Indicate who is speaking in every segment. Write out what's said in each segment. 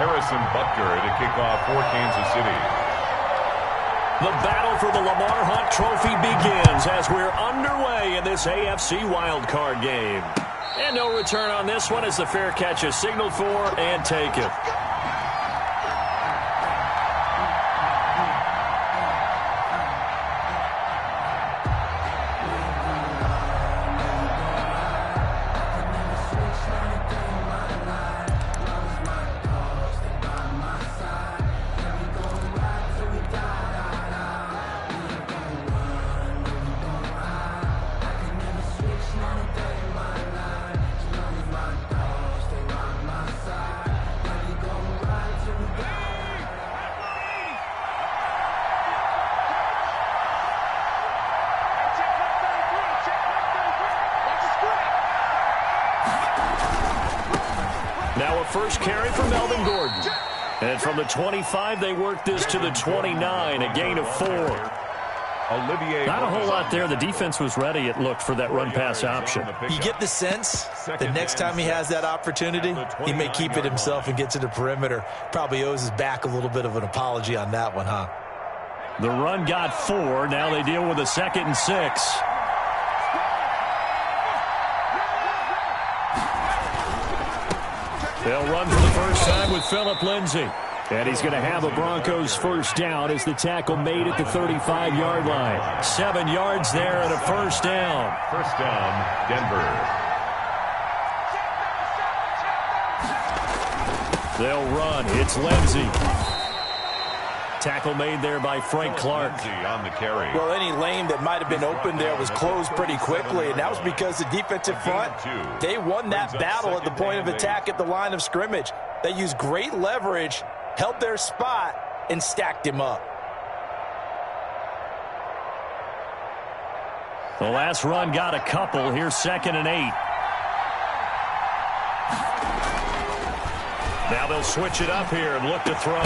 Speaker 1: to kick off for Kansas City.
Speaker 2: The battle for the Lamar Hunt Trophy begins as we're underway in this AFC wildcard game. And no return on this one as the fair catch is signaled for and taken. Now a first carry for Melvin Gordon. And from the 25, they work this to the 29, a gain of 4. Not a whole lot there. The defense was ready, it looked, for that run-pass option.
Speaker 3: You get the sense that next time he has that opportunity, he may keep it himself and get to the perimeter. Probably owes his back a little bit of an apology on that one, huh?
Speaker 2: The run got 4. Now they deal with a 2nd and 6. They'll run for the first time with Phillip Lindsay. And he's going to have a Broncos first down as the tackle made at the 35-yard line. 7 yards there and a first down.
Speaker 1: First down, Denver.
Speaker 2: They'll run. It's Lindsay. Tackle made there by Frank Clark.
Speaker 1: On the carry.
Speaker 3: Well, any lane that might have been open there was closed pretty quickly, and that was because the defensive front, they won that battle at the point of attack at the line of scrimmage. They used great leverage, held their spot, and stacked him up.
Speaker 2: The last run got a couple. Here's 2nd and 8. Now they'll switch it up here and look to throw.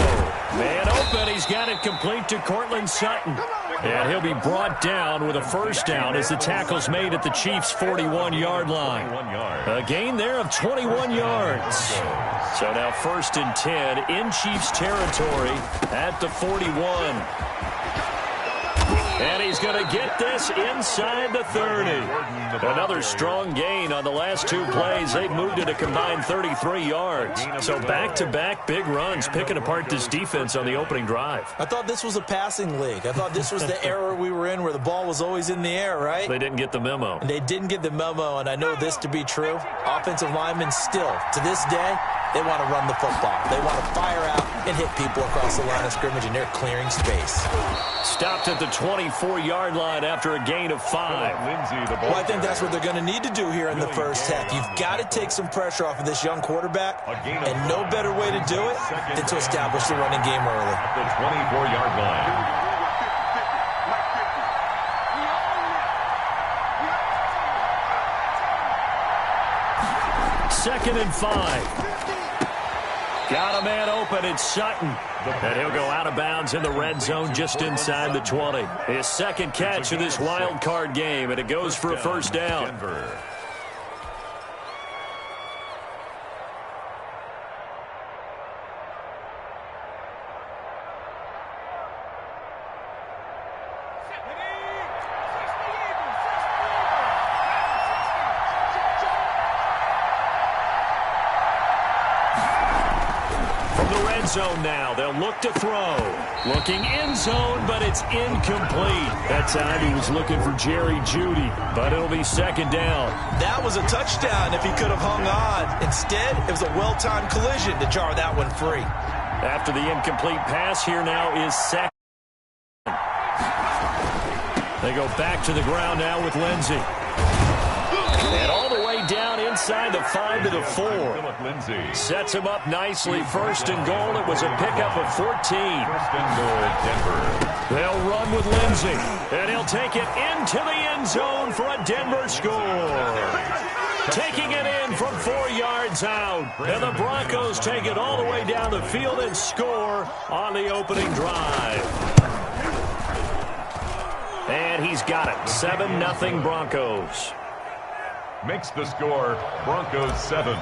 Speaker 2: Man open. He's got it complete to Cortland Sutton. And he'll be brought down with a first down as the tackle's made at the Chiefs' 41-yard line. A gain there of 21 yards. So now 1st and 10 in Chiefs territory at the 41. And he's going to get this inside the 30. Another strong gain on the last 2 plays. They've moved it a combined 33 yards. So back-to-back big runs, picking apart this defense on the opening drive.
Speaker 3: I thought this was a passing league. I thought this was the era we were in where the ball was always in the air, right?
Speaker 2: They didn't get the memo.
Speaker 3: And they didn't get the memo, and I know this to be true. Offensive linemen still, to this day, they want to run the football. They want to fire out and hit people across the line of scrimmage, and they're clearing space.
Speaker 2: Stopped at the 24-yard line after a gain of 5.
Speaker 3: Well, I think that's what they're going to need to do here in the first half. You've got to take some pressure off of this young quarterback, and no better way to do it than to establish the running game early.
Speaker 1: The 24-yard line.
Speaker 2: Second and 5. Got a man open. It's Sutton. And he'll go out of bounds in the red zone just inside the 20. His 2nd catch of this wild card game, and it goes for a first down.
Speaker 1: Denver.
Speaker 2: Zone now. They'll look to throw. Looking in zone, but it's incomplete. That time he was looking for Jerry Jeudy, but it'll be 2nd down.
Speaker 3: That was a touchdown if he could have hung on. Instead, it was a well-timed collision to jar that one free.
Speaker 2: After the incomplete pass, here now is 2nd. They go back to the ground now with Lindsay. And all the way down inside the 5 to the 4. Sets him up nicely. 1st and goal. It was a pickup of 14.
Speaker 1: 1st and goal, Denver.
Speaker 2: They'll run with Lindsay. And he'll take it into the end zone for a Denver score. Taking it in from 4 yards out. And the Broncos take it all the way down the field and score on the opening drive. And he's got it. 7-0 Broncos.
Speaker 1: Makes the score Broncos 7.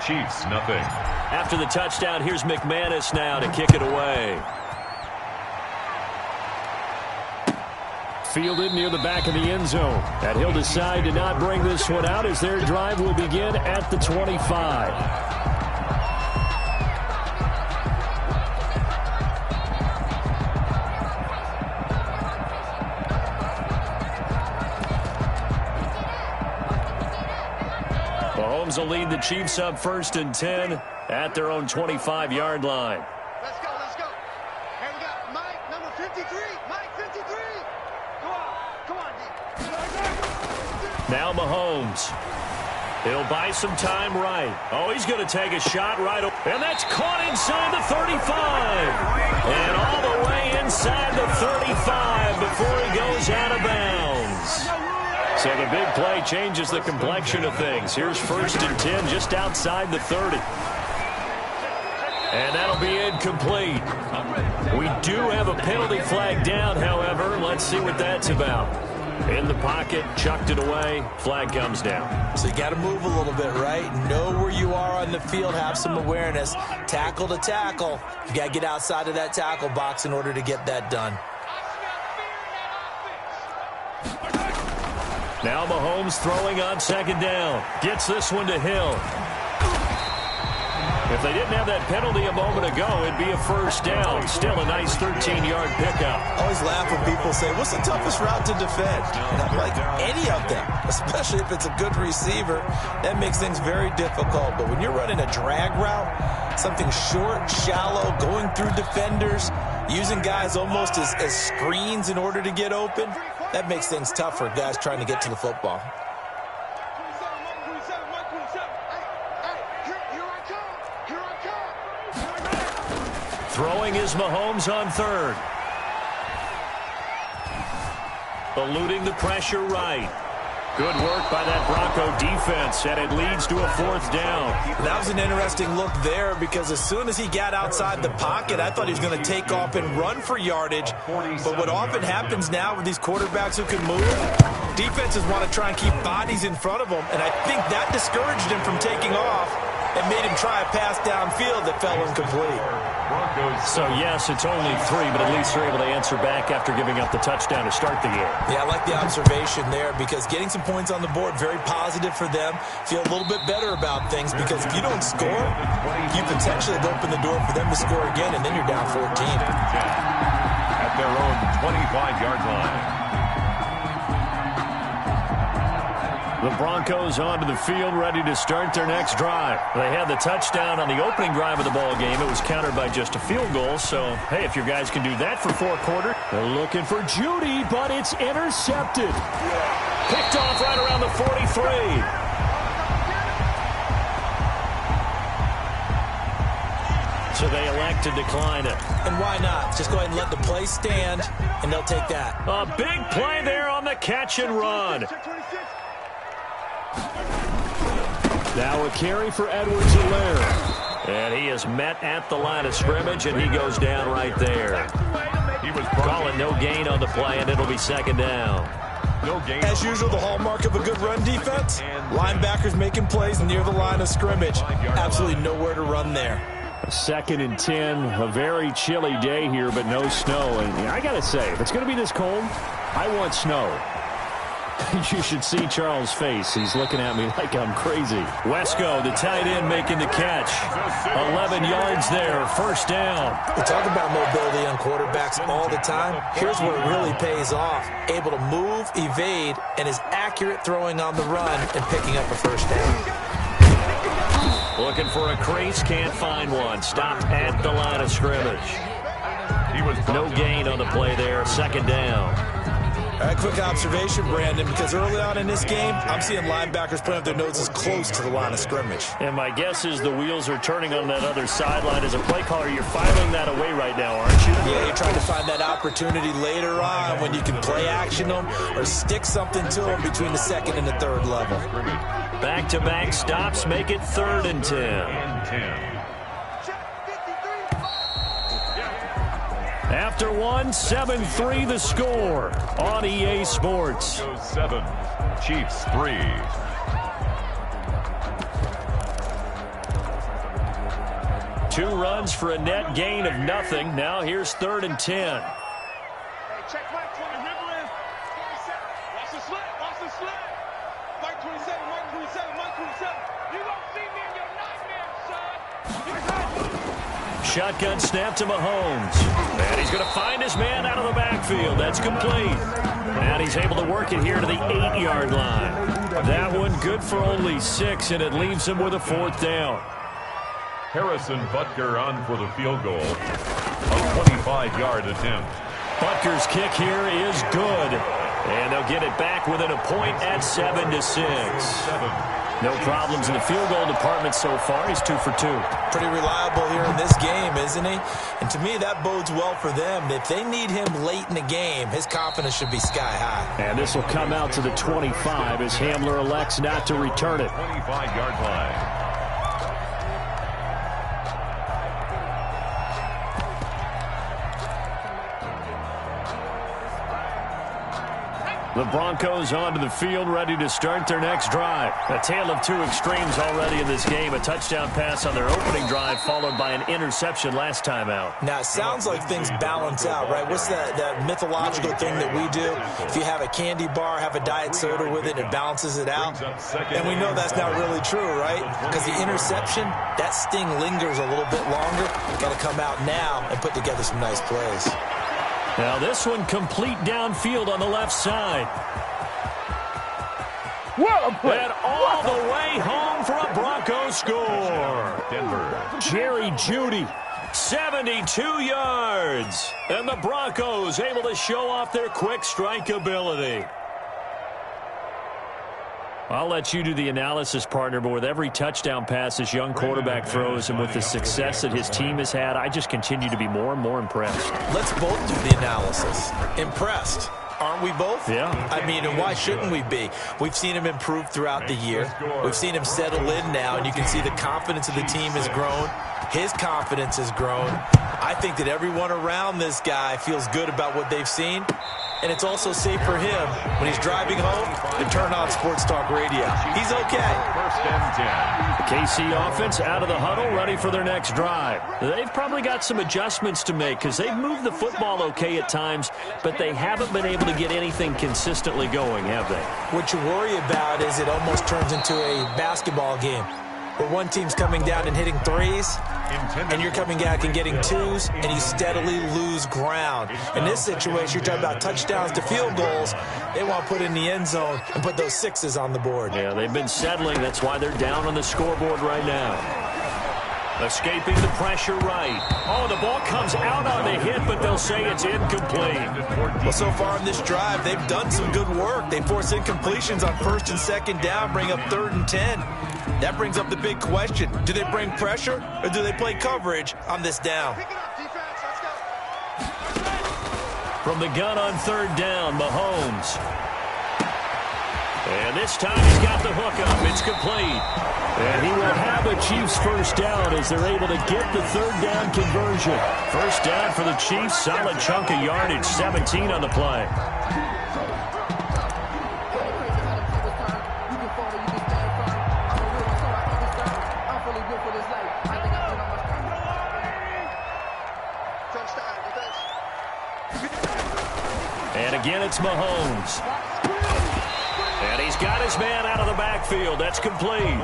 Speaker 1: Chiefs, nothing.
Speaker 2: After the touchdown, here's McManus now to kick it away. Fielded near the back of the end zone. And he'll decide to not bring this one out as their drive will begin at the 25. Mahomes will lead the Chiefs up 1st and 10 at their own 25-yard line.
Speaker 4: Let's go, let's go. Here we got Mike, number 53. Mike, 53. Come on, D.
Speaker 2: Now Mahomes. He'll buy some time right. Oh, he's going to take a shot right. And that's caught inside the 35. And all the way inside the 35 before he goes out of bounds. So the big play changes the complexion of things. Here's 1st and 10 just outside the 30. And that'll be incomplete. We do have a penalty flag down, however. Let's see what that's about. In the pocket, chucked it away, flag comes down.
Speaker 3: So you got to move a little bit, right? Know where you are on the field, have some awareness. Tackle to tackle. You got to get outside of that tackle box in order to get that done.
Speaker 2: Now Mahomes throwing on 2nd down. Gets this one to Hill. If they didn't have that penalty a moment ago, it'd be a 1st down. Still a nice 13-yard pickup.
Speaker 3: I always laugh when people say, what's the toughest route to defend? And I'm like, any of them, especially if it's a good receiver. That makes things very difficult. But when you're running a drag route, something short, shallow, going through defenders, using guys almost as screens in order to get open, that makes things tough for guys trying to get to the football.
Speaker 2: Throwing is Mahomes on 3rd. Eluding the pressure right. Good work by that Bronco defense, and it leads to a 4th down.
Speaker 3: That was an interesting look there because as soon as he got outside the pocket, I thought he was going to take off and run for yardage. But what often happens now with these quarterbacks who can move, defenses want to try and keep bodies in front of them, and I think that discouraged him from taking off and made him try a pass downfield that fell incomplete.
Speaker 2: So, yes, it's only 3, but at least they're able to answer back after giving up the touchdown to start the game.
Speaker 3: Yeah, I like the observation there because getting some points on the board, very positive for them. Feel a little bit better about things because if you don't score, you potentially have opened the door for them to score again, and then you're down 14.
Speaker 1: At their own 25-yard line.
Speaker 2: The Broncos onto the field, ready to start their next drive. They had the touchdown on the opening drive of the ball game. It was countered by just a field goal. So, hey, if your guys can do that for 4 quarters. They're looking for Judy, but it's intercepted. Picked off right around the 43. So they elect to decline it.
Speaker 3: And why not? Just go ahead and let the play stand, and they'll take that.
Speaker 2: A big play there on the catch and run. Now a carry for Edwards-Helaire. And he is met at the line of scrimmage, and he goes down right there.
Speaker 1: He was
Speaker 2: calling no gain on the play, and it'll be 2nd down.
Speaker 1: No gain.
Speaker 3: As usual, the hallmark of a good run defense, linebackers making plays near the line of scrimmage. Absolutely nowhere to run there.
Speaker 2: 2nd and 10, a very chilly day here, but no snow. And I got to say, if it's going to be this cold, I want snow. You should see Charles' face. He's looking at me like I'm crazy. Wesco, the tight end, making the catch. 11 yards there, 1st down.
Speaker 3: We talk about mobility on quarterbacks all the time. Here's where it really pays off. Able to move, evade, and is accurate throwing on the run and picking up a 1st down.
Speaker 2: Looking for a crease, can't find one. Stopped at the line of scrimmage. No gain on the play there, 2nd down.
Speaker 3: All right, quick observation, Brandon, because early on in this game, I'm seeing linebackers putting up their noses close to the line of scrimmage.
Speaker 2: And my guess is the wheels are turning on that other sideline. As a play caller, you're filing that away right now, aren't you?
Speaker 3: Yeah, you're trying to find that opportunity later on when you can play action them or stick something to them between the 2nd and the 3rd level.
Speaker 2: Back-to-back stops make it 3rd and 10. After one, 7-3 the score on EA Sports.
Speaker 1: 7, Chiefs 3.
Speaker 2: 2 runs for a net gain of nothing. Now here's 3rd and 10.
Speaker 4: Hey, check Mike 20. Dribble in. 27. Watch the slit. Watch the slit. Mike 27. Mike 27. Mike 27. You don't see me in your nightmare, son.
Speaker 2: Shotgun snap to Mahomes. And he's going to find his man out of the backfield. That's complete. And he's able to work it here to the 8-yard line. That one good for only 6, and it leaves him with a 4th down.
Speaker 1: Harrison Butker on for the field goal. A 25-yard attempt.
Speaker 2: Butker's kick here is good. And they'll get it back within a point at 7-6. No problems in the field goal department so far. He's 2 for 2.
Speaker 3: Pretty reliable here in this game, isn't he? And to me, that bodes well for them. If they need him late in the game, his confidence should be sky high.
Speaker 2: And this will come out to the 25 as Hamler elects not to return it.
Speaker 1: 25-yard line.
Speaker 2: The Broncos onto the field, ready to start their next drive. A tale of 2 extremes already in this game. A touchdown pass on their opening drive, followed by an interception last time out.
Speaker 3: Now, it sounds like things balance out, right? What's that mythological thing that we do? If you have a candy bar, have a diet soda with it, it balances it out. And we know that's not really true, right? Because the interception, that sting lingers a little bit longer. Got to come out now and put together some nice plays.
Speaker 2: Now this one complete downfield on the left side. And all the way home for a Bronco score.
Speaker 1: Denver.
Speaker 2: Jerry Jeudy, 72 yards. And the Broncos able to show off their quick strike ability. I'll let you do the analysis, partner, but with every touchdown pass this young quarterback throws and with the success that his team has had, I just continue to be more and more impressed.
Speaker 3: Let's both do the analysis. Impressed. Aren't we both?
Speaker 2: Yeah.
Speaker 3: I mean, and why shouldn't we be? We've seen him improve throughout the year. We've seen him settle in now, and you can see the confidence of the team has grown. His confidence has grown. I think that everyone around this guy feels good about what they've seen. And it's also safe for him when he's driving home to turn on Sports Talk Radio. He's okay.
Speaker 1: 1st and 10.
Speaker 2: The KC offense out of the huddle, ready for their next drive. They've probably got some adjustments to make because they've moved the football okay at times, but they haven't been able to get anything consistently going, have they?
Speaker 3: What you worry about is it almost turns into a basketball game where one team's coming down and hitting threes, and you're coming back and getting twos, and you steadily lose ground. In this situation, you're talking about touchdowns to field goals. They want to put in the end zone and put those 6s on the board.
Speaker 2: Yeah, they've been settling. That's why they're down on the scoreboard right now. Escaping the pressure right. Oh, the ball comes out on the hit, but they'll say it's incomplete.
Speaker 3: Well, so far in this drive, they've done some good work. They force incompletions on 1st and 2nd down, bring up 3rd and 10. That brings up the big question. Do they bring pressure or do they play coverage on this down?
Speaker 4: Pick it up, defense. Let's go.
Speaker 2: From the gun on 3rd down, Mahomes. And this time he's got the hook up. It's complete. And he will have a Chiefs 1st down as they're able to get the 3rd down conversion. 1st down for the Chiefs. Solid chunk of yardage. 17 on the play. And again, it's Mahomes. And he's got his man out of the backfield. That's complete.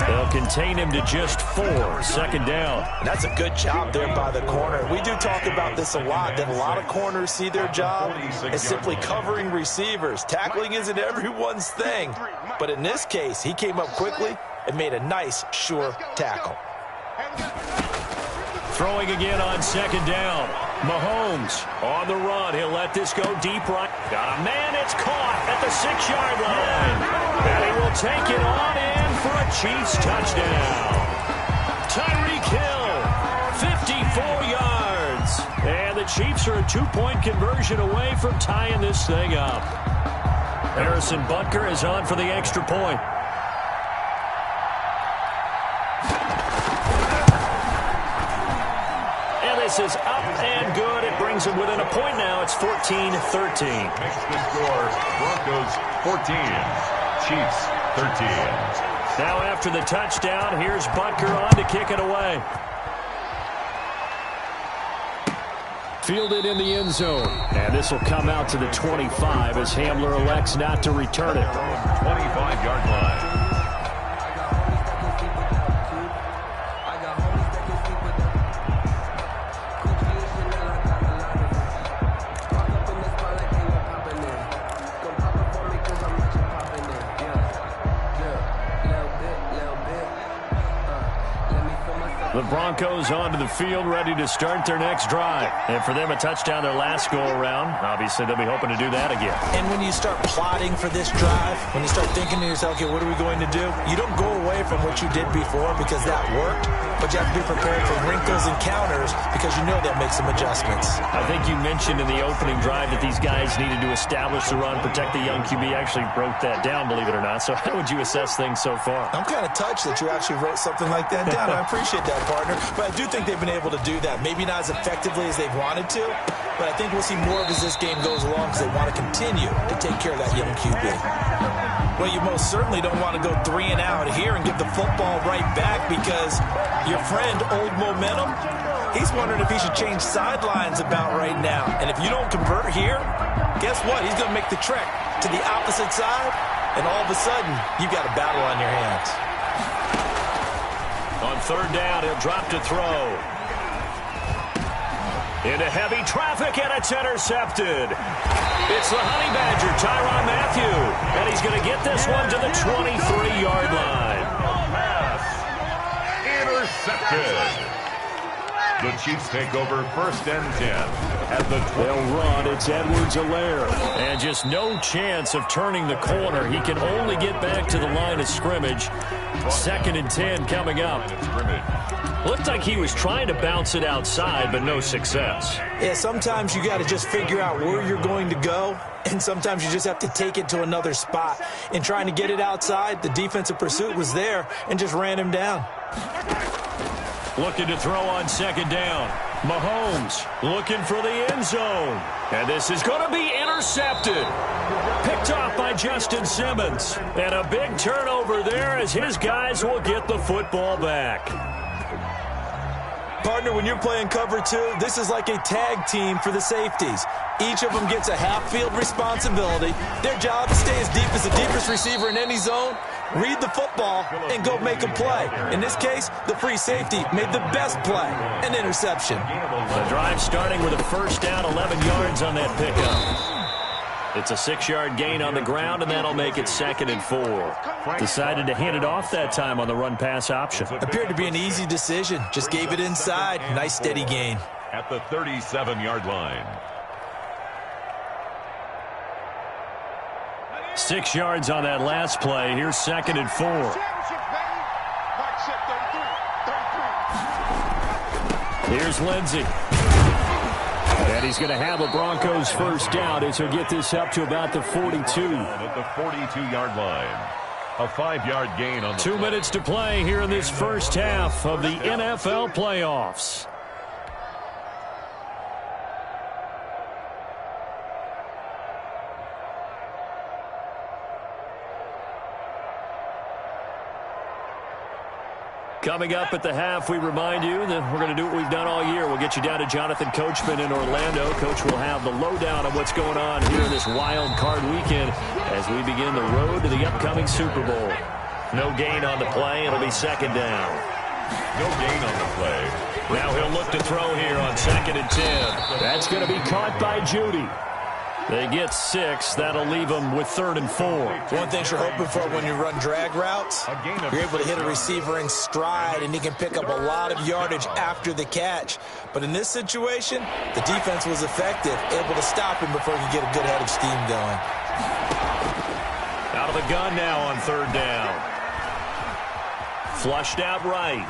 Speaker 2: They'll contain him to just 4. 2nd down.
Speaker 3: And that's a good job there by the corner. We do talk about this a lot, that a lot of corners see their job as simply covering receivers. Tackling isn't everyone's thing. But in this case, he came up quickly and made a nice, sure tackle.
Speaker 2: Throwing again on 2nd down. Mahomes on the run. He'll let this go deep right. Got a man. It's caught at the 6-yard line. And he will take it on in for a Chiefs touchdown. Tyreek Hill, 54 yards. And the Chiefs are a 2-point conversion away from tying this thing up. Harrison Butker is on for the extra point. This is up and good. It brings them within a point now. It's 14-13.
Speaker 1: Makes the score Broncos 14, Chiefs 13.
Speaker 2: Now after the touchdown, here's Butker on to kick it away. Fielded in the end zone. And this will come out to the 25 as Hamler elects not to return it.
Speaker 1: 25-yard line.
Speaker 2: The Broncos onto the field, ready to start their next drive. And for them, a touchdown their last go-around. Obviously, they'll be hoping to do that again.
Speaker 3: And when you start plotting for this drive, when you start thinking to yourself, okay, what are we going to do? You don't go away from what you did before because that worked, but you have to be prepared for wrinkles and counters because you know they'll make some adjustments.
Speaker 2: I think you mentioned in the opening drive that these guys needed to establish the run, protect the young QB. Actually broke that down, believe it or not. So how would you assess things so far?
Speaker 3: I'm kind of touched that you actually wrote something like that down. I appreciate that, partner. But I do think they've been able to do that. Maybe not as effectively as they've wanted to, but I think we'll see more of as this game goes along because they want to continue to take care of that young QB. Well, you most certainly don't want to go 3 and out here and give the football right back because your friend, Old Momentum, he's wondering if he should change sidelines about right now. And if you don't convert here, guess what? He's going to make the trek to the opposite side, and all of a sudden, you've got a battle on your hands.
Speaker 2: On third down, he'll drop to throw. Into heavy traffic, and it's intercepted. It's the Honey Badger, Tyrann Mathieu. And he's going to get this one to the 23-yard line.
Speaker 1: Intercepted. The Chiefs take over 1st and 10 at the 20.
Speaker 2: They'll run. It's Edwards-Helaire. And just no chance of turning the corner. He can only get back to the line of scrimmage. 2nd and 10 coming up. Looked like he was trying to bounce it outside, but no success.
Speaker 3: Yeah, sometimes you got to just figure out where you're going to go, and sometimes you just have to take it to another spot. In trying to get it outside, the defensive pursuit was there and just ran him down.
Speaker 2: Looking to throw on 2nd down. Mahomes looking for the end zone. And this is going to be intercepted. Picked off by Justin Simmons. And a big turnover there as his guys will get the football back.
Speaker 3: Partner, when you're playing cover 2, this is like a tag team for the safeties. Each of them gets a half-field responsibility. Their job is to stay as deep as the deepest receiver in any zone, read the football, and go make a play. In this case, the free safety made the best play, an interception.
Speaker 2: The drive starting with a 1st down, 11 yards on that pickup. It's a 6-yard gain on the ground, and that'll make it 2nd and 4. Decided to hand it off that time on the run-pass option.
Speaker 3: Appeared to be an easy decision. Just gave it inside. Nice, steady gain.
Speaker 1: At the 37-yard line.
Speaker 2: 6 yards on that last play. Here's 2nd and 4. Here's Lindsey. And he's going to have a Broncos 1st down as he'll get this up to about the 42.
Speaker 1: At the 42-yard line. A 5-yard gain on the
Speaker 2: 2 minutes to play here in this first half of the NFL playoffs. Coming up at the half, we remind you that we're going to do what we've done all year. We'll get you down to Jonathan Coachman in Orlando. Coach will have the lowdown of what's going on here this wild card weekend as we begin the road to the upcoming Super Bowl. No gain on the play. It'll be 2nd down.
Speaker 1: No gain on the play.
Speaker 2: Now he'll look to throw here on 2nd and 10. That's going to be caught by Judy. They get 6. That'll leave them with 3rd and 4.
Speaker 3: One thing you're hoping for when you run drag routes, you're able to hit a receiver in stride, and he can pick up a lot of yardage after the catch. But in this situation, the defense was effective, able to stop him before he could get a good head of steam going.
Speaker 2: Out of the gun now on 3rd down. Flushed out right.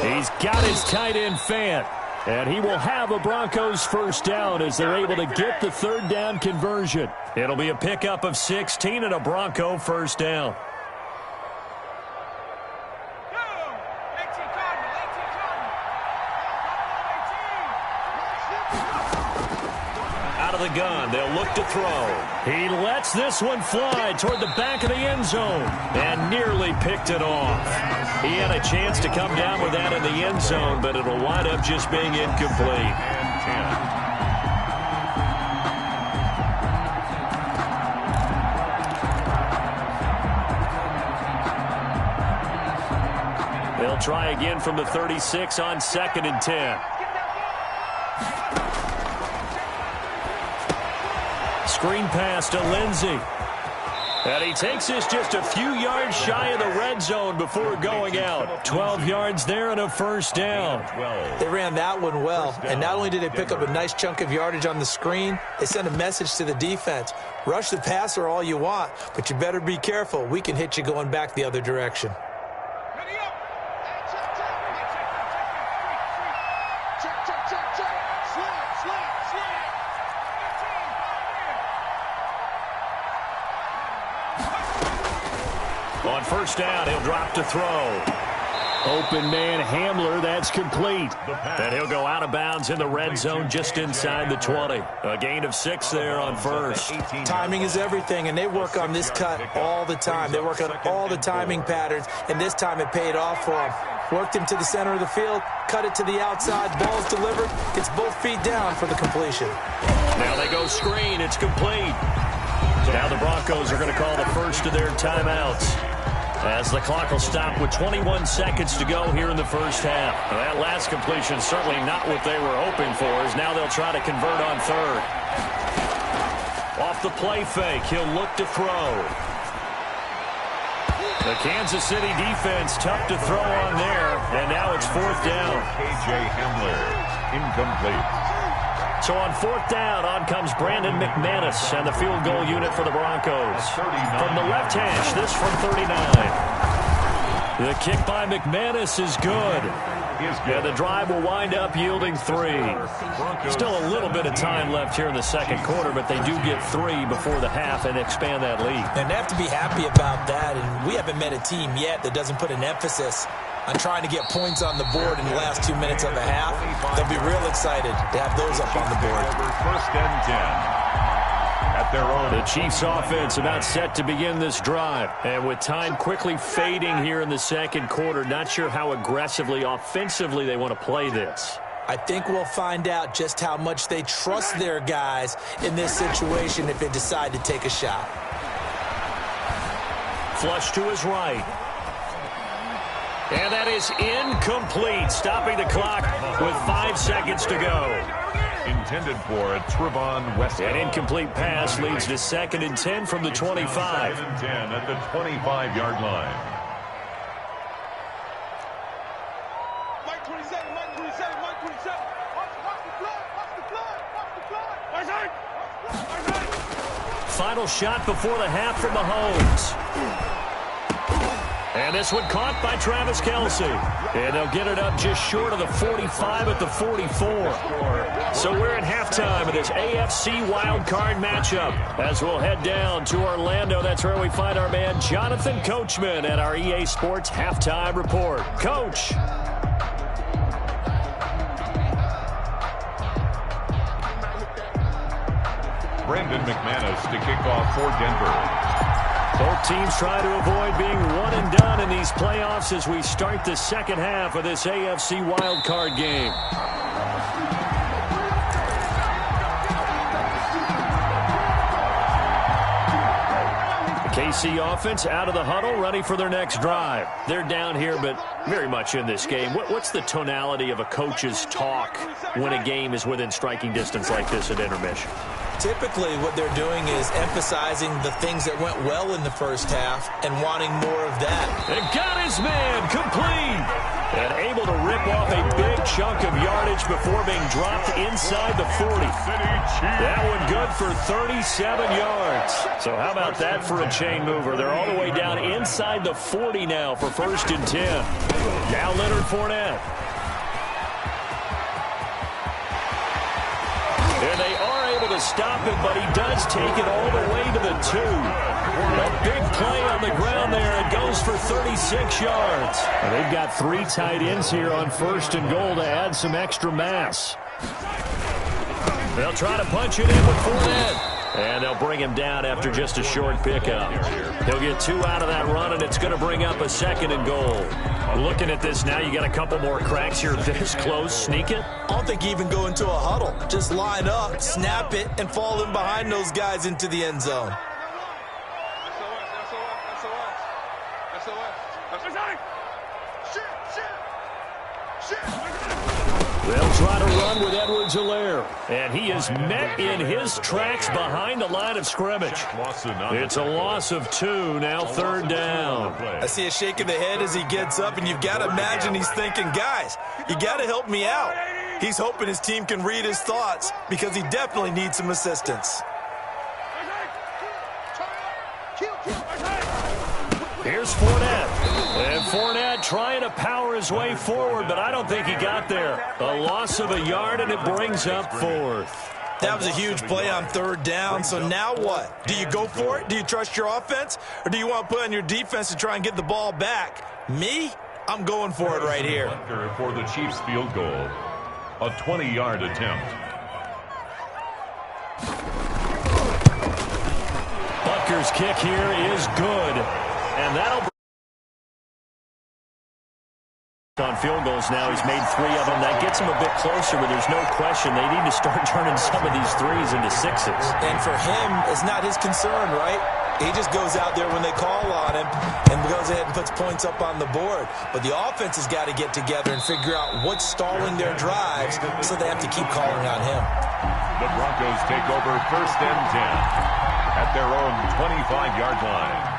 Speaker 2: He's got his tight end Fant. And he will have a Broncos 1st down as they're able to get the 3rd down conversion. It'll be a pickup of 16 and a Bronco 1st down. Out of the gun, they'll look to throw. He lets this one fly toward the back of the end zone and nearly picked it off. He had a chance to come down with that in the end zone, but it'll wind up just being incomplete. They'll try again from the 36 on 2nd and 10. Screen pass to Lindsey. And he takes this just a few yards shy of the red zone before going out. 12 yards there and a first down.
Speaker 3: They ran that one well. And not only did they pick up a nice chunk of yardage on the screen, they sent a message to the defense. Rush the passer all you want, but you better be careful. We can hit you going back the other direction.
Speaker 2: On first down, he'll drop to throw. Open man Hamler, that's complete. And he'll go out of bounds in the red zone just inside the 20. A gain of 6 there on first.
Speaker 3: Timing is everything, and they work on this cut all the time. They work on all the timing patterns, and this time it paid off for them. Worked him to the center of the field, cut it to the outside, ball's delivered, gets both feet down for the completion.
Speaker 2: Now they go screen, it's complete. Now the Broncos are going to call the first of their timeouts, as the clock will stop with 21 seconds to go here in the first half. Now that last completion certainly not what they were hoping for, as now they'll try to convert on third. Off the play fake, he'll look to throw. The Kansas City defense tough to throw on there, and now it's 4th down.
Speaker 1: K.J. Hamler, incomplete.
Speaker 2: So on 4th down, on comes Brandon McManus and the field goal unit for the Broncos. From the left hash, this from 39. The kick by McManus is good. And the drive will wind up yielding 3. Still a little bit of time left here in the second quarter, but they do get 3 before the half and expand that lead.
Speaker 3: And they have to be happy about that, and we haven't met a team yet that doesn't put an emphasis on trying to get points on the board in the last 2 minutes of the half. They'll be real excited to have those up on the board.
Speaker 1: First and 10. At their own.
Speaker 2: The Chiefs offense about set to begin this drive. And with time quickly fading here in the second quarter, not sure how aggressively, offensively they want to play this.
Speaker 3: I think we'll find out just how much they trust their guys in this situation if they decide to take a shot.
Speaker 2: Flush to his right. And that is incomplete, stopping the clock with 5 seconds to go.
Speaker 1: Intended for a Trevon West.
Speaker 2: An incomplete pass leads to 2nd and 10 from the 25.
Speaker 1: 2nd and 10 at the 25-yard line.
Speaker 4: Mike 27, Mike 27, Mike 27. Watch the blood, watch the blood, watch the blood. Right side. Right side.
Speaker 2: Final shot before the half from Mahomes. And this one caught by Travis Kelce. And they'll get it up just short of the 45 at the 44. So we're at halftime of this AFC wildcard matchup. As we'll head down to Orlando, that's where we find our man Jonathan Coachman at our EA Sports Halftime Report. Coach.
Speaker 1: Brandon McManus to kick off for Denver.
Speaker 2: Both teams try to avoid being one and done in these playoffs as we start the second half of this AFC wildcard game. The KC offense out of the huddle, ready for their next drive. They're down here, but very much in this game. What's the tonality of a coach's talk when a game is within striking distance like this at intermission?
Speaker 3: Typically, what they're doing is emphasizing the things that went well in the first half and wanting more of that.
Speaker 2: And got his man complete. And able to rip off a big chunk of yardage before being dropped inside the 40. That one good for 37 yards. So how about that for a chain mover? They're all the way down inside the 40 now for 1st and 10. Now Leonard Fournette. And they are able to stop him, but he does take it all the way to the 2. A big play on the ground there. It goes for 36 yards. And they've got 3 tight ends here on 1st and goal to add some extra mass. They'll try to punch it in with Fournette. And they'll bring him down after just a short pickup. He'll get 2 out of that run, and it's going to bring up a 2nd and goal. Looking at this now, you got a couple more cracks here this close. Sneak it?
Speaker 3: I don't think you even go into a huddle. Just line up, snap it, and fall in behind those guys into the end zone.
Speaker 2: They'll try to run with Edwards-Helaire, and he is met in his tracks behind the line of scrimmage. It's a loss of 2, now 3rd down.
Speaker 3: I see a shake of the head as he gets up, and you've got to imagine he's thinking, guys, you got to help me out. He's hoping his team can read his thoughts because he definitely needs some assistance.
Speaker 2: Here's Fournette. And Fournette trying to power his way forward, but I don't think he got there. A loss of a yard, and it brings up 4th.
Speaker 3: That was a huge play on 3rd down, so now what? Do you go for it? Do you trust your offense? Or do you want to put on your defense to try and get the ball back? Me? I'm going for it right here.
Speaker 1: For the Chiefs field goal, a 20-yard attempt.
Speaker 2: Butker's kick here is good, and that'll on field goals now. He's made 3 of them. That gets him a bit closer, but there's no question they need to start turning some of these 3s into 6s.
Speaker 3: And for him, it's not his concern, right? He just goes out there when they call on him and goes ahead and puts points up on the board. But the offense has got to get together and figure out what's stalling their drives, so they have to keep calling on him.
Speaker 1: The Broncos take over 1st and 10 at their own 25-yard line.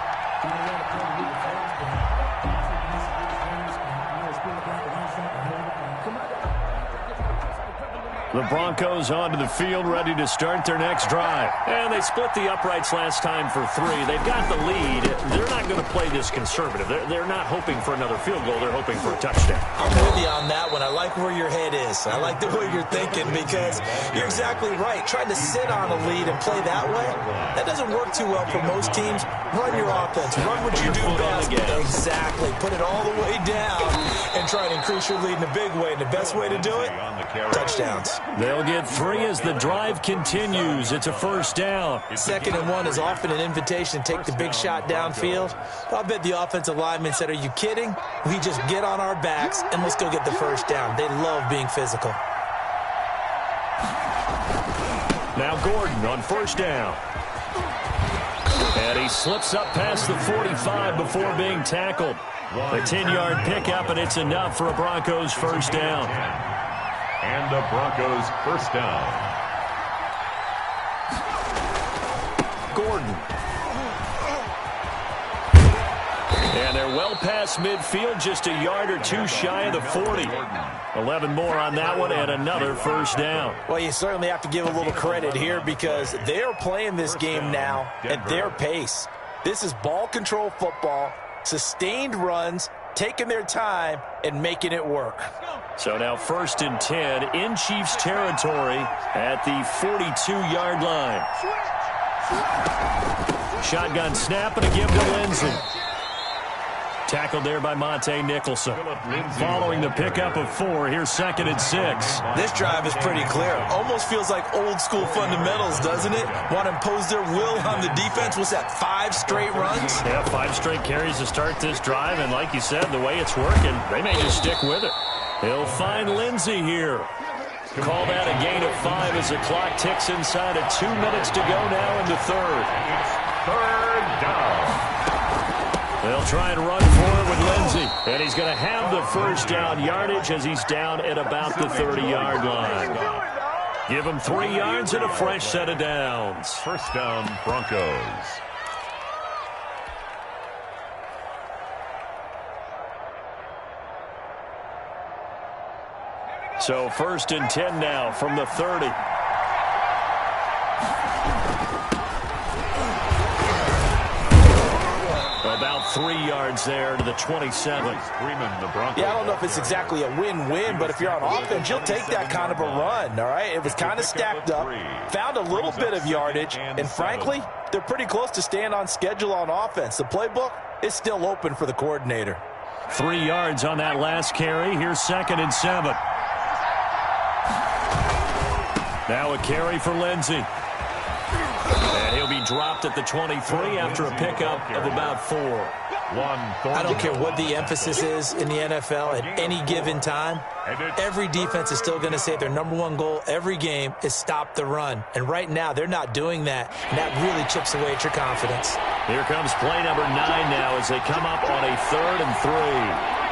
Speaker 2: The Broncos onto the field, ready to start their next drive. And they split the uprights last time for 3. They've got the lead. They're not going to play this conservative. They're not hoping for another field goal. They're hoping for a touchdown.
Speaker 3: I'm with you on that one. I like where your head is. I like the way you're thinking because you're exactly right. Trying to sit on a lead and play that way, that doesn't work too well for most teams. Run your offense. Run what you do best. Exactly. Put it all the way down and try to increase your lead in a big way. And the best way to do it, touchdowns.
Speaker 2: They'll get 3 as the drive continues. It's a 1st down.
Speaker 3: 2nd and 1 is often an invitation to take the big shot downfield. I'll bet the offensive lineman said, are you kidding? We just get on our backs and let's go get the 1st down. They love being physical.
Speaker 2: Now Gordon on 1st down. And he slips up past the 45 before being tackled. A 10-yard pickup, and it's enough for a Broncos 1st down.
Speaker 1: And the Broncos 1st down.
Speaker 2: Gordon. And they're well past midfield, just a yard or 2 shy of the 40. 11 more on that one, and another 1st down.
Speaker 3: Well, you certainly have to give a little credit here because they are playing this game now at their pace. This is ball control football, sustained runs, taking their time and making it work.
Speaker 2: So now 1st and 10 in Chiefs territory at the 42-yard line. Shotgun snap and a give to Lindsey. Tackled there by Monte Nicholson. Following the pickup of 4, here's 2nd and 6.
Speaker 3: This drive is pretty clear. Almost feels like old school fundamentals, doesn't it? Want to impose their will on the defense. What's that, 5 straight runs?
Speaker 2: Yeah, 5 straight carries to start this drive, and like you said, the way it's working, they may just stick with it. He'll find Lindsey here. Call that a gain of 5 as the clock ticks inside of 2 minutes to go now in the 3rd.
Speaker 1: 3rd down.
Speaker 2: They'll try and run for it with Lindsey. And he's going to have the 1st down yardage as he's down at about the 30-yard line. Give him 3 yards and a fresh set of downs.
Speaker 1: 1st down, Broncos.
Speaker 2: So 1st and 10 now from the 30. About 3 yards there to the 27.
Speaker 3: Yeah, I don't know if it's exactly a win-win, but if you're on offense, you'll take that kind of a run, all right? It was kind of stacked up, found a little bit of yardage, and frankly, they're pretty close to staying on schedule on offense. The playbook is still open for the coordinator.
Speaker 2: 3 yards on that last carry. Here's 2nd and 7. Now a carry for Lindsey. And he'll be dropped at the 23 after a pickup of about 4.
Speaker 3: I don't care what the emphasis is in the NFL at any given time. Every defense is still going to say their #1 goal every game is stop the run. And right now, they're not doing that, and that really chips away at your confidence.
Speaker 2: Here comes play number 9 now as they come up on a 3rd and 3.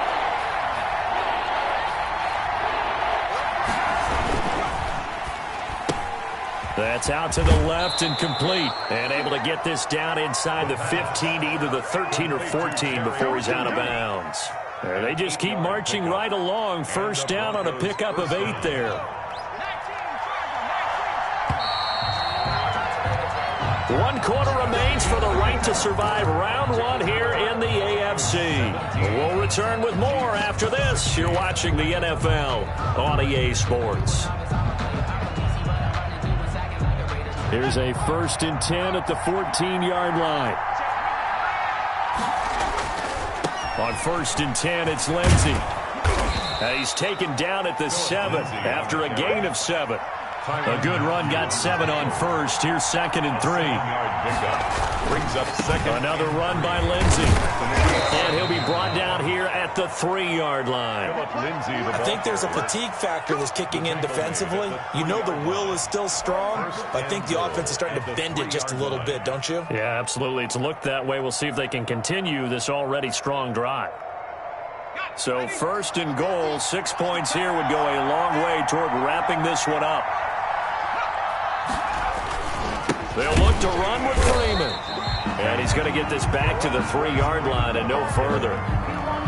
Speaker 2: That's out to the left and complete. And able to get this down inside the 15, either the 13 or 14 before he's out of bounds. They just keep marching right along. First down on a pickup of 8 there. One quarter remains for the right to survive round 1 here in the AFC. We'll return with more after this. You're watching the NFL on EA Sports. Here's a 1st and 10 at the 14-yard line. On 1st and 10, it's Lindsey. He's taken down at the 7 after a gain of 7. A good run got 7 on 1st. Here's 2nd and 3.
Speaker 1: Brings up 2nd.
Speaker 2: Another run by Lindsey. And he'll be brought down here at the 3-yard line.
Speaker 3: I think there's a fatigue factor that's kicking in defensively. You know the will is still strong, but I think the offense is starting to bend it just a little bit, don't you?
Speaker 2: Yeah, absolutely. It's looked that way. We'll see if they can continue this already strong drive. So 1st and goal, 6 points here would go a long way toward wrapping this one up. They'll look to run with Freeman. And he's going to get this back to the 3-yard line and no further.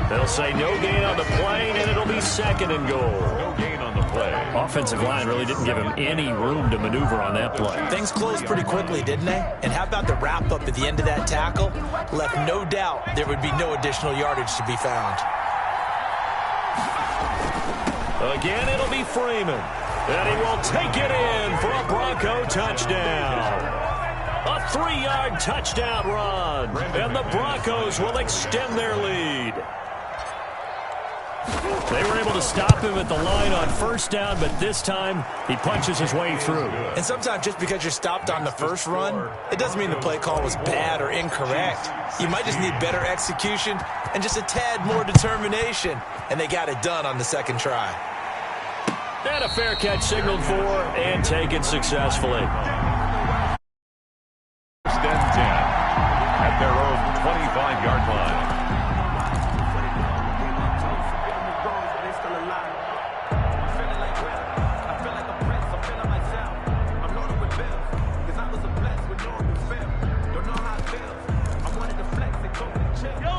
Speaker 2: They'll say no gain on the play, and it'll be 2nd and goal.
Speaker 1: No gain on the play.
Speaker 2: Offensive line really didn't give him any room to maneuver on that play.
Speaker 3: Things closed pretty quickly, didn't they? And how about the wrap-up at the end of that tackle? Left no doubt there would be no additional yardage to be found.
Speaker 2: Again, it'll be Freeman. And he will take it in for a Bronco touchdown. A 3-yard touchdown run. And the Broncos will extend their lead. They were able to stop him at the line on 1st down, but this time he punches his way through.
Speaker 3: And sometimes just because you're stopped on the first run, it doesn't mean the play call was bad or incorrect. You might just need better execution and just a tad more determination. And they got it done on the 2nd try.
Speaker 2: And a fair catch signaled for and taken successfully.
Speaker 1: 1st and 10 at their own 25-yard line.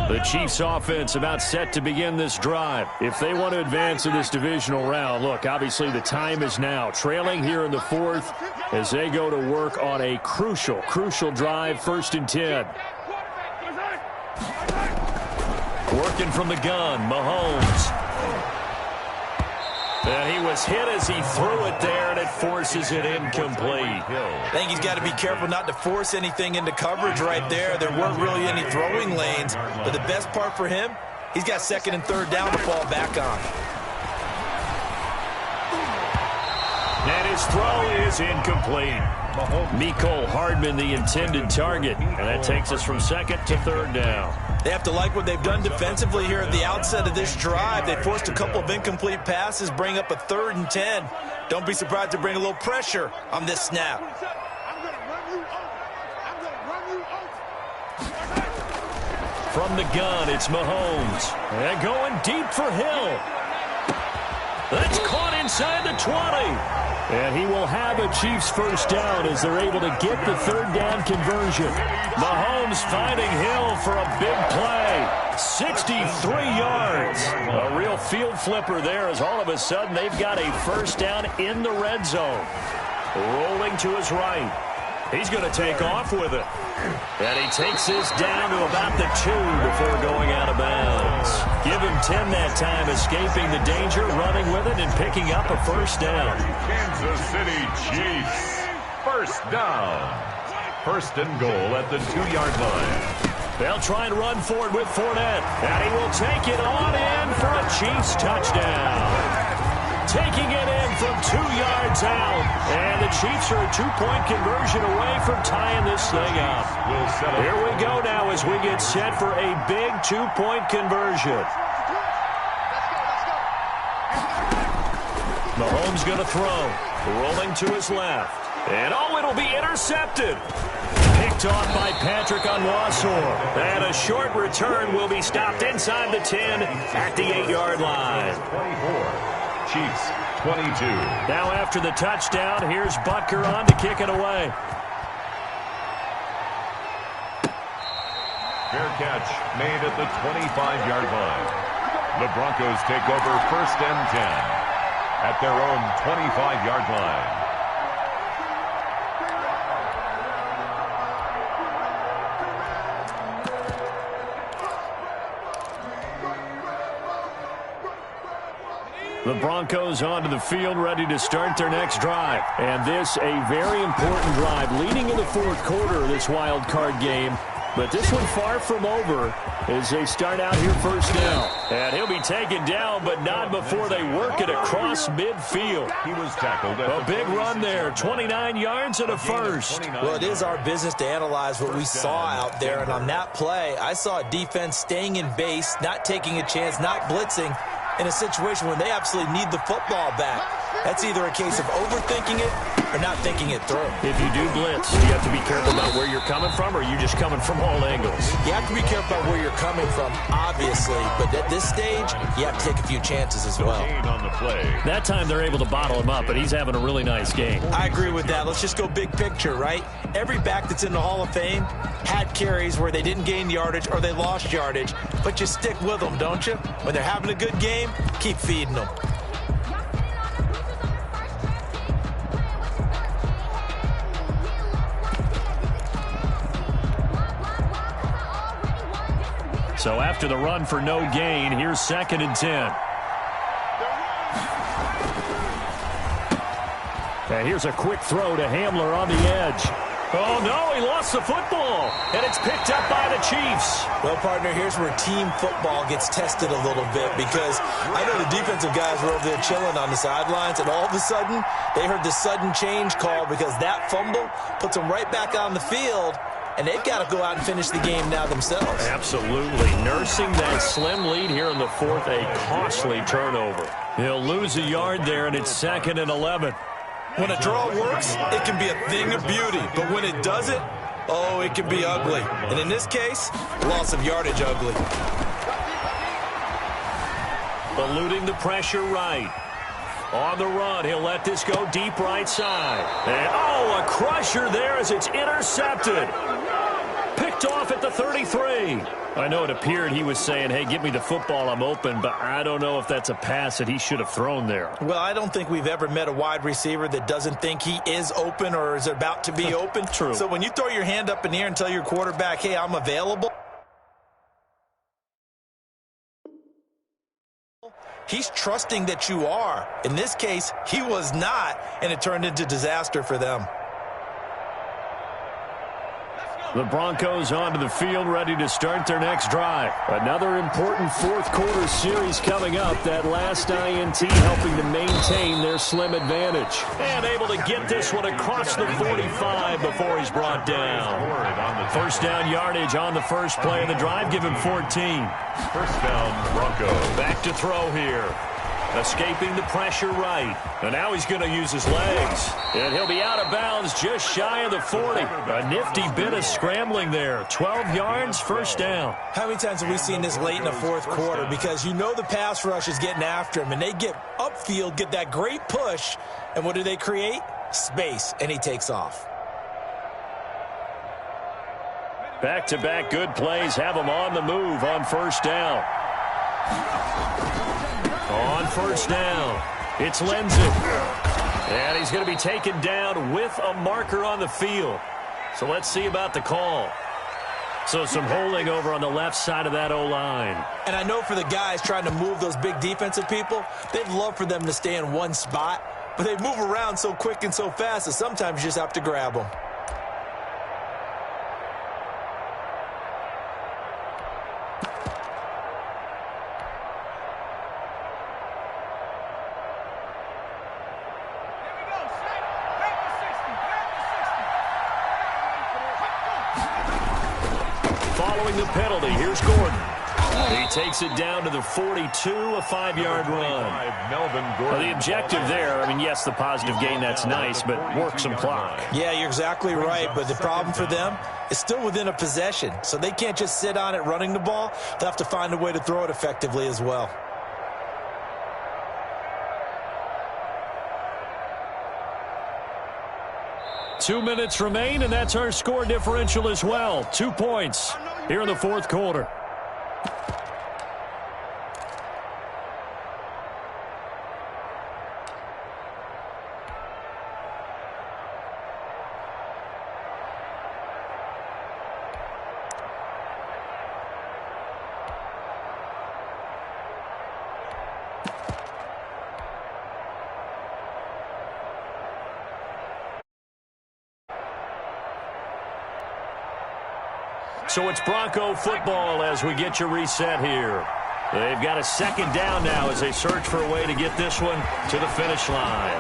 Speaker 2: The Chiefs offense about set to begin this drive. If they want to advance in this divisional round, look, obviously the time is now. Trailing here in the 4th as they go to work on a crucial drive, 1st and 10. Working from the gun, Mahomes. And he was hit as he threw it there, and it forces it incomplete.
Speaker 3: I think he's got to be careful not to force anything into coverage right there. There weren't really any throwing lanes, but the best part for him, he's got 2nd and 3rd down to fall back on.
Speaker 2: And his throw is incomplete. Mecole Hardman, the intended target, and that takes us from 2nd to 3rd down.
Speaker 3: They have to like what they've done defensively here at the outset of this drive. They forced a couple of incomplete passes, bring up a 3rd and 10. Don't be surprised to bring a little pressure on this snap.
Speaker 2: From the gun, it's Mahomes. And going deep for Hill. That's caught inside the 20. And he will have a Chiefs 1st down as they're able to get the 3rd down conversion. Mahomes finding Hill for a big play. 63 yards. A real field flipper there as all of a sudden they've got a 1st down in the red zone. Rolling to his right. He's going to take off with it. And he takes this down to about the 2 before going out of bounds. Give him 10 that time, escaping the danger, running with it, and picking up a 1st down.
Speaker 1: Kansas City Chiefs. 1st down. 1st and goal at the 2-yard line.
Speaker 2: They'll try and run forward with Fournette. And he will take it on in for a Chiefs touchdown. Taking it in from 2 yards sound. And the Chiefs are a two-point conversion away from tying this thing up. Here we go now as we get set for a big two-point conversion. Mahomes going to throw. Rolling to his left. And oh, it'll be intercepted. Picked off by Patrick Onwuasor. And a short return will be stopped inside the 10 at the 8-yard line.
Speaker 1: 24. Chiefs 22.
Speaker 2: Now after the touchdown, here's Butker on to kick it away.
Speaker 1: Fair catch made at the 25-yard line. The Broncos take over 1st and 10 at their own 25-yard line.
Speaker 2: The Broncos onto the field, ready to start their next drive. And this, a very important drive leading in the fourth quarter of this wild card game. But this one far from over as they start out here first down. And he'll be taken down, but not before they work it across midfield.
Speaker 1: He was tackled.
Speaker 2: A big run there, 29 yards and a first.
Speaker 3: Well, it is our business to analyze what we saw out there. And on that play, I saw a defense staying in base, not taking a chance, not blitzing, in a situation when they absolutely need the football back. That's either a case of overthinking it or not thinking it through.
Speaker 2: If you do blitz, do you have to be careful about where you're coming from, or are you just coming from all angles?
Speaker 3: You have to be careful about where you're coming from, obviously, but at this stage, you have to take a few chances as well.
Speaker 1: On the play.
Speaker 2: That time they're able to bottle him up, but he's having a really nice game.
Speaker 3: I agree with that. Let's just go big picture, right? Every back that's in the Hall of Fame had carries where they didn't gain yardage or they lost yardage, but you stick with them, don't you? When they're having a good game, keep feeding them.
Speaker 2: So after the run for no gain, here's 2nd and 10. And here's a quick throw to Hamler on the edge. Oh, no, he lost the football, and it's picked up by the Chiefs.
Speaker 3: Well, partner, here's where team football gets tested a little bit, because I know the defensive guys were over there chilling on the sidelines, and all of a sudden, they heard the sudden change call because that fumble puts them right back on the field, and they've got to go out and finish the game now themselves.
Speaker 2: Absolutely. Nursing that slim lead here in the fourth, a costly turnover. He'll lose a yard there, and it's 2nd and 11.
Speaker 3: When a draw works, it can be a thing of beauty. But when it doesn't, oh, it can be ugly. And in this case, loss of yardage ugly.
Speaker 2: Eluding the pressure right. On the run, he'll let this go deep right side. And, oh, a crusher there as it's intercepted. Picked off at the 33. I know it appeared he was saying, hey, give me the football, I'm open, but I don't know if that's a pass that he should have thrown there.
Speaker 3: Well, I don't think we've ever met a wide receiver that doesn't think he is open or is about to be open.
Speaker 2: True.
Speaker 3: So when you throw your hand up in the air and tell your quarterback, hey, I'm available, he's trusting that you are. In this case, he was not, and it turned into disaster for them.
Speaker 2: The Broncos onto the field, ready to start their next drive. Another important fourth quarter series coming up. That last INT helping to maintain their slim advantage. And able to get this one across the 45 before he's brought down. First down yardage on the first play of the drive. Give him 14.
Speaker 1: First down, Broncos.
Speaker 2: Back to throw here. Escaping the pressure right. And now he's going to use his legs. And he'll be out of bounds just shy of the 40. A nifty bit of scrambling there. 12 yards, first down.
Speaker 3: How many times have we seen this late in the fourth quarter? Because you know the pass rush is getting after him, and they get upfield, get that great push, and what do they create? Space, and he takes off.
Speaker 2: Back-to-back good plays have him on the move on first down. On first down, it's Lenzik. And he's going to be taken down with a marker on the field. So let's see about the call. So some holding over on the left side of that O-line.
Speaker 3: And I know for the guys trying to move those big defensive people, they'd love for them to stay in one spot. But they move around so quick and so fast that sometimes you just have to grab them.
Speaker 2: following the penalty. Here's Gordon. He takes it down to the 42, a 5-yard run. Well, the objective there, I mean, yes, the positive gain, that's nice, but work some clock.
Speaker 3: Yeah, you're exactly right, but the problem for them is still within a possession, so they can't just sit on it running the ball. They'll have to find a way to throw it effectively as well.
Speaker 2: Two minutes remain, and that's our score differential as well. 2 points here in the fourth quarter. So it's Bronco football as we get you reset here. They've got a second down now as they search for a way to get this one to the finish line.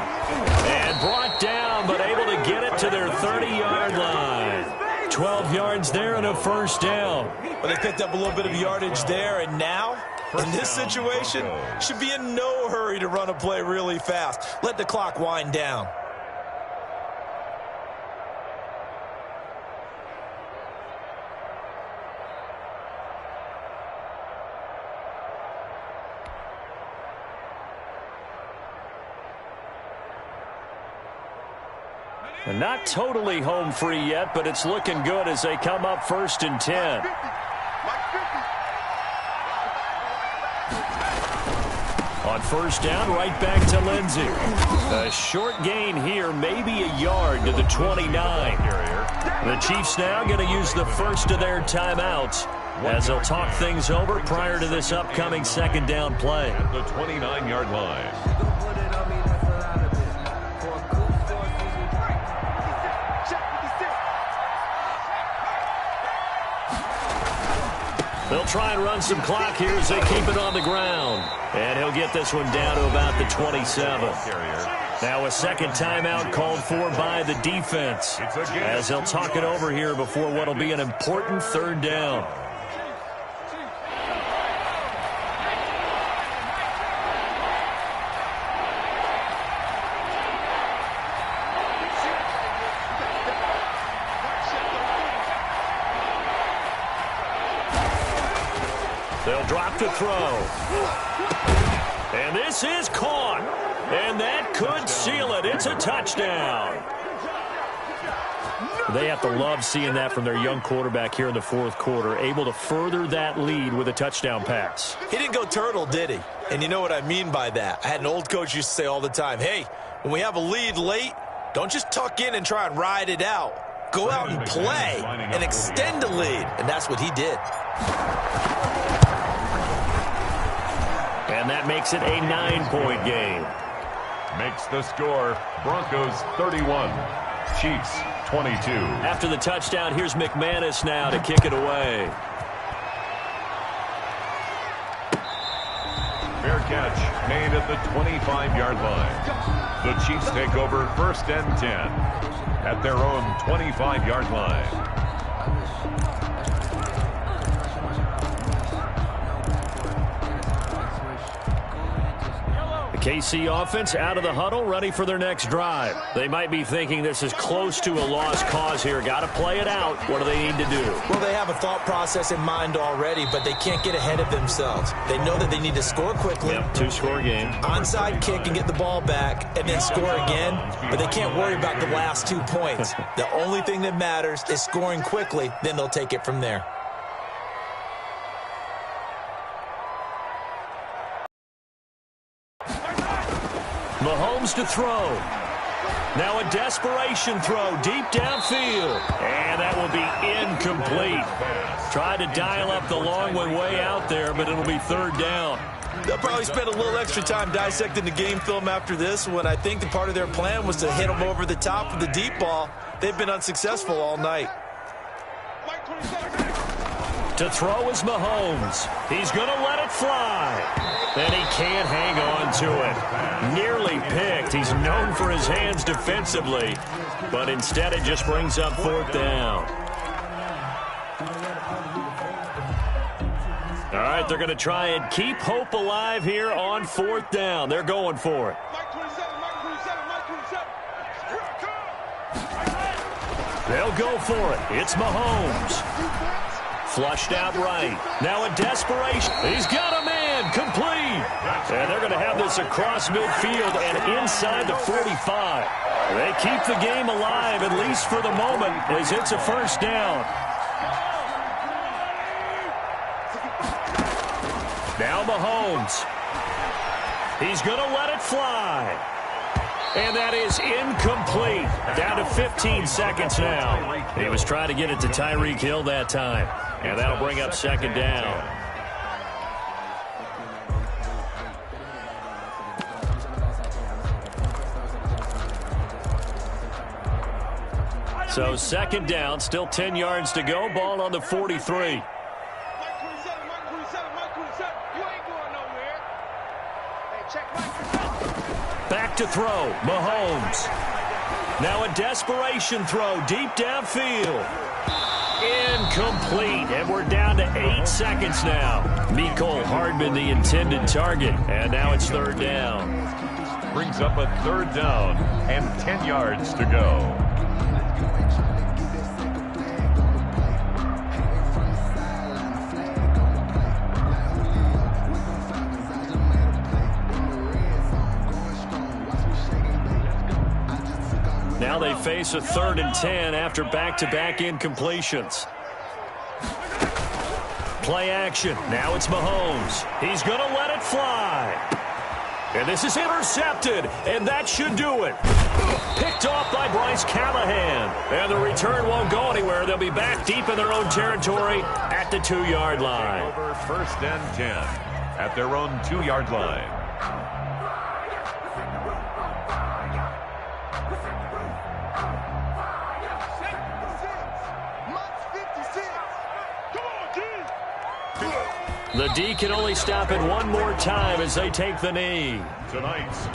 Speaker 2: And brought down, but able to get it to their 30-yard line. 12 yards there and a first down.
Speaker 3: Well, they picked up a little bit of yardage there, and now, in this situation, should be in no hurry to run a play really fast. Let the clock wind down.
Speaker 2: Not totally home free yet, but it's looking good as they come up 1st and 10. On first down, right back to Lindsey. A short gain here, maybe a yard to the 29. The Chiefs now going to use the first of their timeouts as they'll talk things over prior to this upcoming second down play.
Speaker 1: At the 29-yard line.
Speaker 2: They'll try and run some clock here as they keep it on the ground. And he'll get this one down to about the 27. Now a second timeout called for by the defense as they'll talk it over here before what will be an important third down. They'll drop to throw. And this is caught. And that could seal it. It's a touchdown. They have to love seeing that from their young quarterback here in the fourth quarter, able to further that lead with a touchdown pass.
Speaker 3: He didn't go turtle, did he? And you know what I mean by that. I had an old coach used to say all the time, hey, when we have a lead late, don't just tuck in and try and ride it out. Go out and play and extend the lead. And that's what he did.
Speaker 2: And that makes it a 9-point game.
Speaker 1: Makes the score Broncos 31, Chiefs 22.
Speaker 2: After the touchdown, here's McManus now to kick it away.
Speaker 1: Fair catch made at the 25-yard line. The Chiefs take over 1st and 10 at their own 25-yard line.
Speaker 2: KC offense out of the huddle, ready for their next drive. They might be thinking this is close to a lost cause here. Got to play it out. What do they need to do?
Speaker 3: Well, they have a thought process in mind already, but they can't get ahead of themselves. They know that they need to score quickly.
Speaker 2: Yep, 2-score game.
Speaker 3: Onside kick and get the ball back and then score again, but they can't worry about the last 2 points. The only thing that matters is scoring quickly, then they'll take it from there.
Speaker 2: Mahomes to throw. Now a desperation throw deep downfield. And that will be incomplete. Tried to dial up the long one way out there, but it'll be third down.
Speaker 3: They'll probably spend a little extra time dissecting the game film after this one. I think the part of their plan was to hit them over the top with the deep ball. They've been unsuccessful all night.
Speaker 2: To throw is Mahomes. He's going to let it fly. And he can't hang on to it. Nearly picked. He's known for his hands defensively, but instead it just brings up fourth down. right, they're going to try and keep hope alive here on 4th down. They're going for it.
Speaker 4: Mike 27, Mike 27, Mike 27.
Speaker 2: They'll go for it. It's Mahomes. Flushed out right. Now in desperation. He's got a man. Complete. And they're going to have this across midfield and inside the 45. They keep the game alive, at least for the moment, as it's a 1st down. Now Mahomes. He's going to let it fly. And that is incomplete. Down to 15 seconds now. He was trying to get it to Tyreek Hill that time. And that'll bring up 2nd down. So 2nd down, still 10 yards to go. Ball on the 43.
Speaker 4: Mike 27, Mike 27, Mike 27. You ain't going nowhere. Hey, check Mike.
Speaker 2: Back to throw. Mahomes. Now a desperation throw deep downfield. Incomplete. And we're down to 8 seconds now. Mecole Hardman, the intended target. And now it's 3rd down.
Speaker 1: Brings up a 3rd down and 10 yards to go.
Speaker 2: Now they face a 3rd and 10 after back-to-back incompletions. Play action. Now it's Mahomes. He's going to let it fly. And this is intercepted, and that should do it. Picked off by Bryce Callahan. And the return won't go anywhere. They'll be back deep in their own territory at the 2-yard line.
Speaker 1: Over 1st and 10 at their own 2-yard line.
Speaker 2: The D can only stop it one more time as they take the knee.
Speaker 1: Tonight's